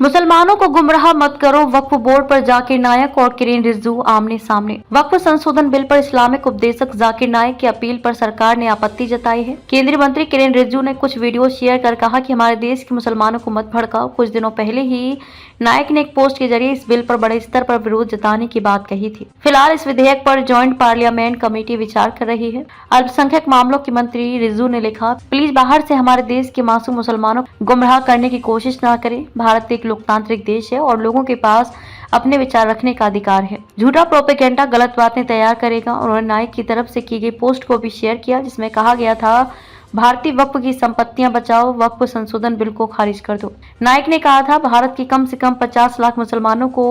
मुसलमानों को गुमराह मत करो, वक्फ बोर्ड पर जाकिर नायक और किरेन रिजवी आमने सामने। वक्फ संशोधन बिल पर इस्लामिक उपदेशक जाकिर नायक की अपील पर सरकार ने आपत्ति जताई है। केंद्रीय मंत्री किरेन रिजवी ने कुछ वीडियो शेयर कर कहा कि हमारे देश के मुसलमानों को मत भड़काओ। कुछ दिनों पहले ही नायक ने एक पोस्ट के जरिए इस बिल पर बड़े स्तर पर विरोध जताने की बात कही थी। फिलहाल इस विधेयक पर ज्वाइंट पार्लियामेंट कमेटी विचार कर रही है। अल्पसंख्यक मामलों के मंत्री रिजवी ने लिखा, प्लीज बाहर से हमारे देश के मासूम मुसलमानों को गुमराह करने की कोशिश न करें। भारत एक लोकतांत्रिक देश है और लोगों के पास अपने विचार रखने का अधिकार है। झूठा प्रोपेगेंडा गलत बातें तैयार करेगा। उन्होंने नायक की तरफ से की गई पोस्ट को भी शेयर किया जिसमें कहा गया था, भारतीय वक्फ की संपत्तियां बचाओ, वक्फ संशोधन बिल को खारिज कर दो। नायक ने कहा था, भारत की कम से कम 50 लाख मुसलमानों को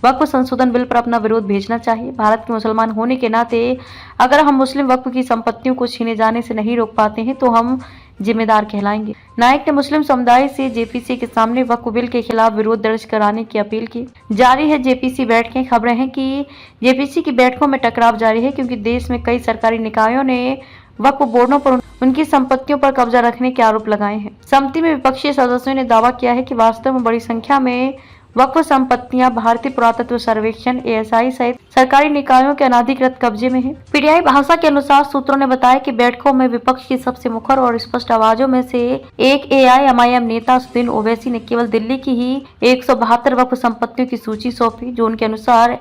वक्फ संशोधन बिल पर अपना विरोध भेजना चाहिए। भारत के मुसलमान होने के नाते अगर हम मुस्लिम वक्फ की संपत्तियों को छीने जाने से नहीं रोक पाते हैं तो हम जिम्मेदार कहलाएंगे। नायक ने मुस्लिम समुदाय से जेपीसी के सामने वक्फ बिल के खिलाफ विरोध दर्ज कराने की अपील की। जारी है जेपीसी बैठकें। खबरें हैं कि जेपीसी की बैठकों में टकराव जारी है क्योंकि देश में कई सरकारी निकायों ने वक्फ बोर्डों पर उनकी संपत्तियों पर कब्जा रखने के आरोप लगाए हैं। समिति में विपक्षी सदस्यों ने दावा किया है कि वास्तव में बड़ी संख्या में वक्फ संपत्तियां भारतीय पुरातत्व सर्वेक्षण एएसआई सहित सरकारी निकायों के अनाधिकृत कब्जे में हैं। पीटीआई भाषा के अनुसार सूत्रों ने बताया कि बैठकों में विपक्ष की सबसे मुखर और स्पष्ट आवाजों में से एक एआईएमआईएम नेता असदुद्दीन ओवैसी ने केवल दिल्ली की ही 172 वक्फ संपत्तियों की सूची सौंपी जो उनके अनुसार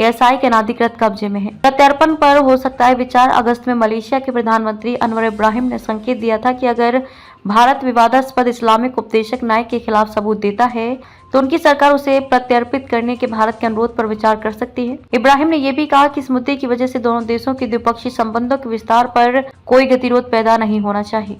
एएसआई के अनाधिकृत कब्जे में है। प्रत्यर्पण पर हो सकता है विचार। अगस्त में मलेशिया के प्रधानमंत्री अनवर इब्राहिम ने संकेत दिया था कि अगर भारत विवादास्पद इस्लामिक उपदेशक नायक के खिलाफ सबूत देता है तो उनकी सरकार उसे प्रत्यर्पित करने के भारत के अनुरोध पर विचार कर सकती है। इब्राहिम ने यह भी कहा कि इस मुद्दे की वजह से दोनों देशों के द्विपक्षीय संबंधों के विस्तार पर कोई गतिरोध पैदा नहीं होना चाहिए।